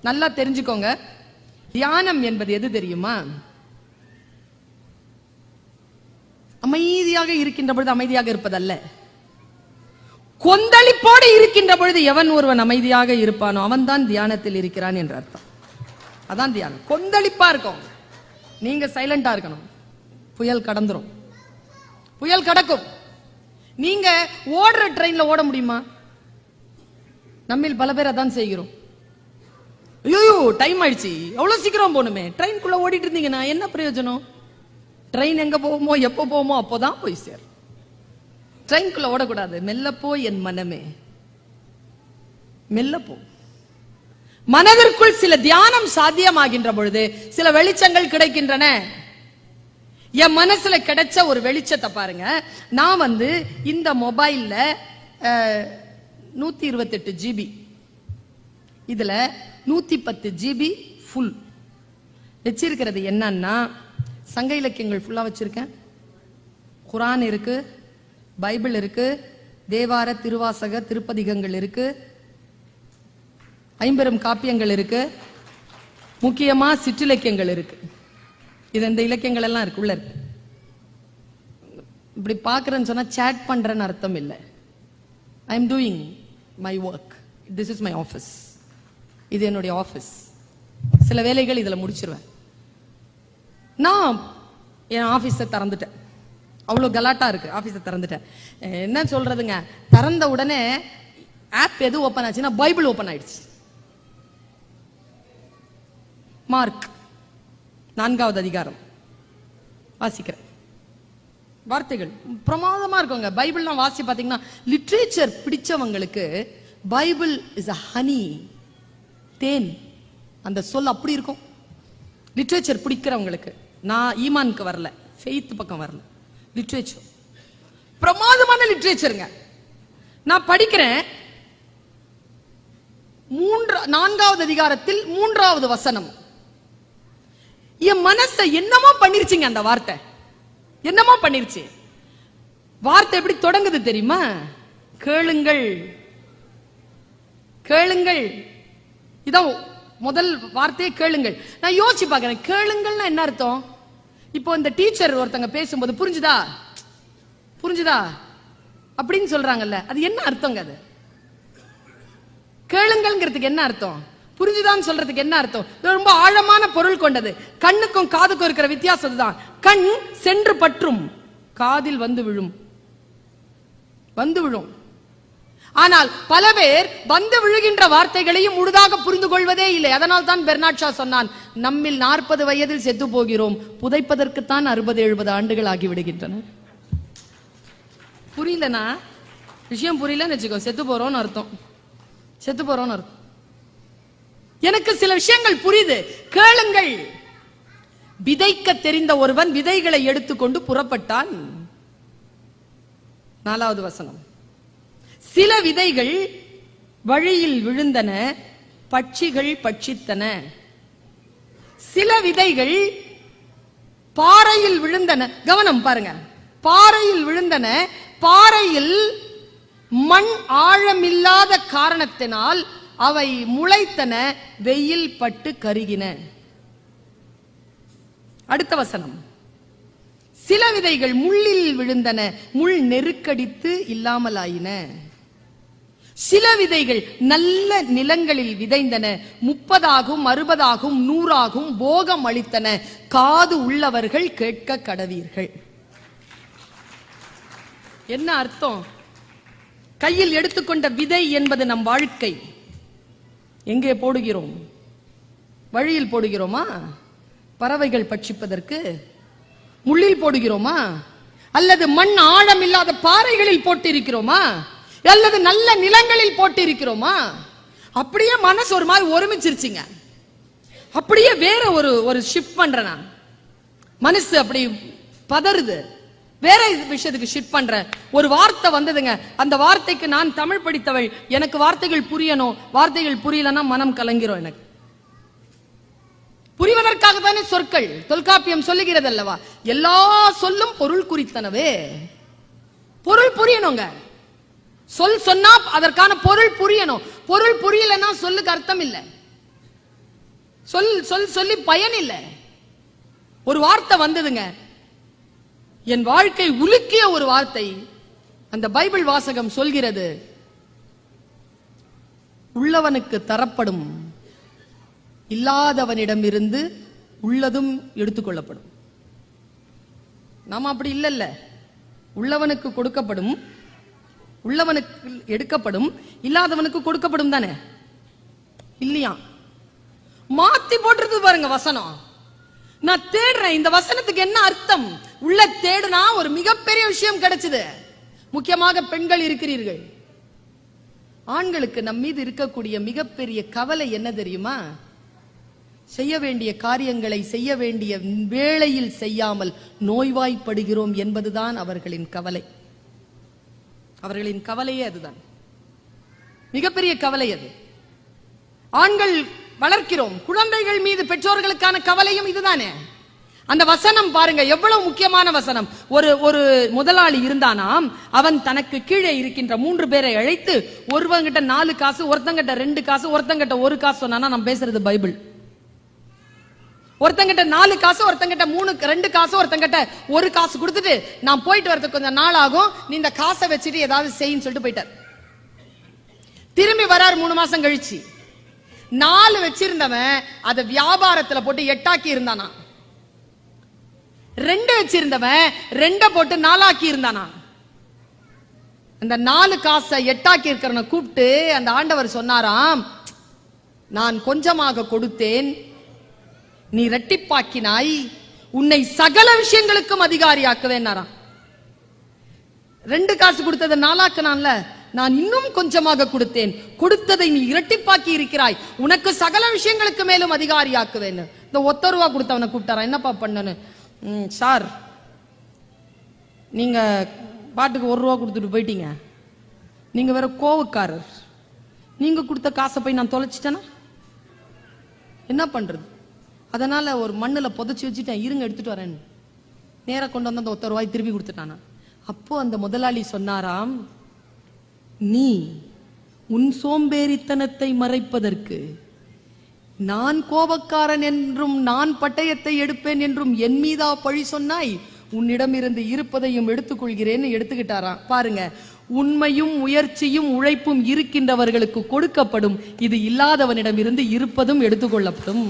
நல்லா தெரிஞ்சுக்கோங்க. தியானம் என்பது எது தெரியுமா? அமைதியாக இருக்கின்ற பொழுது அமைதியாக இருப்பதல்ல. கொந்தளிப்போடு இருக்கின்ற பொழுது எவன் ஒருவன் அமைதியாக இருப்பானோ அவன் தான் தியானத்தில் இருக்கிறான் என்ற அர்த்தம். அதான் தியானம். கொந்தளிப்பா இருக்கும், நீங்க சைலண்டா இருக்கணும். புயல் கடந்துரும், புயல் கடக்கும். நீங்க ஓடுற ட்ரெயின்ல ஓட முடியுமா? நம்மில் பல பேர் அதான் செய்கிறோம். ஐயோ டைம் ஆயிடுச்சு, அவ்வளவு சீக்கிரம் போகணுமே. ட்ரெயின்குள்ள ஓடிட்டு இருந்தீங்கன்னா என்ன பிரயோஜனம்? ட்ரெயின் எங்க போவோமோ எப்போ போவோமோ அப்போதான் போய் சேர். ட்ரெயின்குள்ள ஓடக்கூடாது. மெல்ல போய் என் மனமே, மெல்ல போ. மனதிற்குள் சில தியானம் சாத்தியமாகின்ற பொழுது சில வெளிச்சங்கள் கிடைக்கின்றன. என் மனசுல கிடைச்ச ஒரு வெளிச்சத்தை பாருங்க. நான் இந்த மொபைல்ல 128 GB, இதுல 110 GB ஃபுல் வச்சிருக்கிறது. என்னன்னா சங்க இலக்கியங்கள் ஃபுல்லா வச்சிருக்கேன். குரான் இருக்கு, பைபிள் இருக்கு, தேவார திருவாசக திருப்பதிகங்கள் இருக்கு, ஐம்பெரும் காப்பியங்கள் இருக்கு, முக்கியமா சிற்றிலக்கியங்கள் இருக்கு. இந்த இலக்கியங்கள் எல்லாம் இருக்கு, உள்ள இருக்கு. இப்படி பாக்குறேன்னு சொன்னா சேட் பண்றேன்னு அர்த்தம் இல்லை. I am doing my work. This is my office. இது என்னுடைய ஆஃபீஸ். சில வேலைகள் இதுல முடிச்சிருவேன். நான் என் ஆபீஸை திறந்துட்டேன். அவ்வளவு கலாட்டா இருக்கு, ஆபீஸை திறந்துட்டேன். என்ன சொல்றதுங்க, திறந்த உடனே ஆப் எது ஓபன் ஆச்சுன்னா பைபிள் ஓபன் ஆயிடுச்சு. மார்க் 4வது அதிகாரம் வாசிக்கிறேன். வார்த்தைகள் பிரமாதமா இருக்குங்க. பைபிள்லாம் வாசி பாத்தீங்கன்னா, லிட்ரேச்சர் பிடிச்சவங்களுக்கு பைபிள் இஸ் a honey, தேன். அந்த சொல் அப்படி இருக்கும். லிட்ரேச்சர் பிடிக்கிறவங்களுக்கு. நான் ஈமானுக்கு வரல, ஃபெய்த் பக்கம் வரல, லிட்ரேச்சர் பிரமாதமான லிட்ரேச்சருங்க. நான் படிக்கிறேன். 4வது அதிகாரத்தில் 3வது வசனம். என் மனசை என்னமோ பண்ணிருச்சுங்க அந்த வார்த்தை. என்னமோ பண்ணிருச்சு. வார்த்தை எப்படி தொடங்குது தெரியுமா? கேளுங்கள், கேளுங்கள். இதான் முதல் வார்த்தையே, கேளுங்கள். நான் யோசிச்சு பார்க்கிறேன், கேளுங்கள்னா என்ன அர்த்தம்? இப்போ இந்த டீச்சர் ஒருத்தங்க பேசும்போது புரிஞ்சுதா புரிஞ்சுதா அப்படின்னு சொல்றாங்கல்ல, அது என்ன அர்த்தங்க? அது கேளுங்கள்ங்கிறதுக்கு என்ன அர்த்தம்? புரிஞ்சுதான்னு சொல்றதுக்கு என்ன அர்த்தம்? ரொம்ப ஆழமான பொருள் கொண்டது. கண்ணுக்கும் காதுக்கும் இருக்கிற வித்தியாசம் தான். கண் சென்று பற்றும், காதில் வந்து விழும், வந்து விழும். ஆனால் பல பேர் வந்து விழுகின்ற வார்த்தைகளையும் முழுதாக புரிந்து கொள்வதே இல்லை. அதனால் தான் பெர்னாட் ஷா சொன்னான், நம்மில் 40 வயதில் செத்து போகிறோம், புதைப்பதற்குத்தான் 60-70 ஆண்டுகள் ஆகிவிடுகின்றன. புரியலனா, விஷயம் புரியலன்னு வச்சுக்கோ, செத்து போறோம்னு அர்த்தம். செத்து போறோம்னு அர்த்தம். எனக்கு சில விஷயங்கள் புரியுது. கேளுங்கள். விதைக்க தெரிந்த ஒருவன் விதைகளை எடுத்துக்கொண்டு புறப்பட்டான். 4வது வசனம். சில விதைகள் வழியில் விழுந்தன, பட்சிகள் பட்சித்தன. சில விதைகள் பாறையில் விழுந்தன. கவனம் பாருங்க, பாறையில் விழுந்தன. பாறையில் மண் ஆழமில்லாத காரணத்தினால் அவை முளைத்தன, வெயில் பட்டு கருகின. அடுத்த வசனம். சில விதைகள் முள்ளில் விழுந்தன, முள் நெருக்கடித்து இல்லாமலாயின. சில விதைகள் நல்ல நிலங்களில் விதைந்தன, 30ஆகும் 60ஆகும் 100ஆகும் போகம் அளித்தன. காது உள்ளவர்கள் கேட்க கடவீர்கள். என்ன அர்த்தம்? கையில் எடுத்துக்கொண்ட விதை என்பது நம் வாழ்க்கை. எங்கே போடுகிறோம்? வழியில் போடுகிறோமா? பறவைகள் பட்சிப்பதற்கு முள்ளில் போடுகிறோமா? அல்லது மண் ஆழம் இல்லாத பாறைகளில் போட்டிருக்கிறோமா? அல்லது நல்ல நிலங்களில் போட்டிருக்கிறோமா? அப்படியே மனசு ஒரு மாதிரி ஒருமிச்சிருச்சுங்க. அப்படியே வேற ஒரு ஷிஃப்ட் பண்றேன் நான். மனசு அப்படி பதறுது, வேற விஷயத்துக்கு ஷிஃப்ட் பண்றேன். ஒரு வார்த்தை வந்ததுங்க, அந்த வார்த்தைக்கு நான் தமிழ் படித்தவள், எனக்கு வார்த்தைகள் புரியணும். வார்த்தைகள் புரியலன்னா மனம் கலங்கிறோம். எனக்கு புரிவதற்காக தானே சொற்கள். தொல்காப்பியம் சொல்லுகிறது அல்லவா, எல்லா சொல்லும் பொருள் குறித்தனவே. பொருள் புரியணுங்க. சொல் சொன்னா அதற்கான பொருள் புரியணும். பொருள் புரியலன்னா சொல்லுக்கு அர்த்தம் இல்லை. சொல்லி பயன் இல்லை. ஒரு வார்த்தை வந்ததுங்க, என் வாழ்க்கை உலுக்கிய ஒரு வார்த்தை. அந்த பைபிள் வாசகம் சொல்கிறது, உள்ளவனுக்கு தரப்படும், இல்லாதவனிடமிருந்து உள்ளதும் எடுத்துக்கொள்ளப்படும். நாம அப்படி இல்லல்ல. உள்ளவனுக்கு கொடுக்கப்படும், உள்ளவனுக்கு எடுக்கப்படும், இல்லாதவனுக்கு கொடுக்கப்படும் தானே இல்லையா? மாத்தி போட்டுறது பாருங்க வசனம். நான் தேடுறேன், இந்த வசனத்துக்கு என்ன அர்த்தம்? உள்ள தேடுனா ஒரு மிகப்பெரிய விஷயம் கிடைச்சது. முக்கியமாக பெண்கள் இருக்கிறீர்கள். ஆண்களுக்கு நம் மீது இருக்கக்கூடிய மிகப்பெரிய கவலை என்ன தெரியுமா? செய்ய வேண்டிய காரியங்களை செய்ய வேண்டிய வேளையில் செய்யாமல் நோய்வாய்ப்படுகிறோம் என்பதுதான் அவர்களின் கவலை. அவர்களின் கவலையே அதுதான், மிகப்பெரிய கவலை அது. ஆண்கள் வளர்க்கிறோம், குழந்தைகள் மீது பெற்றோர்களுக்கான கவலையும் இதுதானே. அந்த வசனம் பாருங்க, எவ்வளவு முக்கியமான வசனம். ஒரு முதலாளி இருந்தானாம். அவன் தனக்கு கீழே இருக்கின்ற 3 பேரை அழைத்து, ஒருவங்கிட்ட 4 காசு, ஒருத்தங்கிட்ட 2 காசு, ஒருத்தங்கிட்ட 1 காசு சொன்னானா. நான் பேசுறது பைபிள். ஒருத்தங்கிட்ட 4 காசு, ஒருத்தங்கிட்ட 2 காசு, ஒருத்தங்கிட்ட 1 காசு கொடுத்துட்டு, நான் போயிட்டு வரதுக்கு கொஞ்சம் நாள் ஆகும், நீ இந்த காசை வச்சுட்டு ஏதாவது செய்யின்னு சொல்லிட்டு போயிட்டார். திரும்பி வரார் 3 மாசம் கழிச்சு. 4 வச்சிருந்தவன் அதை வியாபாரத்துல போட்டு 8 ஆக்கி இருந்தானா. 2 வச்சிருந்தவன் 2 போட்டு 4 ஆக்கி இருந்தானா. அந்த 4 காசை 8 ஆக்கி இருக்கிறவனை கூப்பிட்டு அந்த ஆண்டவர் சொன்னாராம், நான் கொஞ்சமாக கொடுத்தேன், நீ இரட்டிப்பாக்கினாய், உன்னை சகல விஷயங்களுக்கும் அதிகாரியாக்குவேன்னாராம். 2 காசு கொடுத்ததை 4 ஆக்குனான்ல, நான் இன்னும் கொஞ்சமாக கொடுத்தேன், கொடுத்ததை நீ இரட்டிப்பாக்கி இருக்கிறாய், உனக்கு சகல விஷயங்களுக்கு மேலும் அதிகாரியாக்குவேன். இந்த 1 ரூபா கொடுத்தவனை கூப்பிட்டாரா, என்னப்பா பண்ணனு? சார், நீங்க பாட்டுக்கு 1 ரூபா கொடுத்துட்டு போயிட்டீங்க, நீங்க வேற கோவக்காரர், நீங்க கொடுத்த காசை போய் நான் தொலைச்சிட்டேனா என்ன பண்றது? அதனால ஒரு மண்ணுல புதைச்சி வச்சுட்டேன், இருங்க எடுத்துட்டு வரேன். நேரா கொண்டு வந்து அந்த 1 ரூபாய் திருப்பி கொடுத்துட்டானா. அப்போ அந்த முதலாளி சொன்னாராம், நீ உன் சோம்பேறித்தனத்தை மறைப்பதற்கு நான் கோபக்காரன் என்றும் நான் பட்டயத்தை எடுப்பேன் என்றும் என் மீதா பழி சொன்னாய், உன்னிடம் இருந்து இருப்பதையும் எடுத்துக்கொள்கிறேன்னு எடுத்துக்கிட்டாராம். பாருங்க, உண்மையும் முயற்சியும் உழைப்பும் இருக்கின்றவர்களுக்கு கொடுக்கப்படும், இது இல்லாதவனிடம் இருந்து இருப்பதும் எடுத்துக்கொள்ளப்படும்.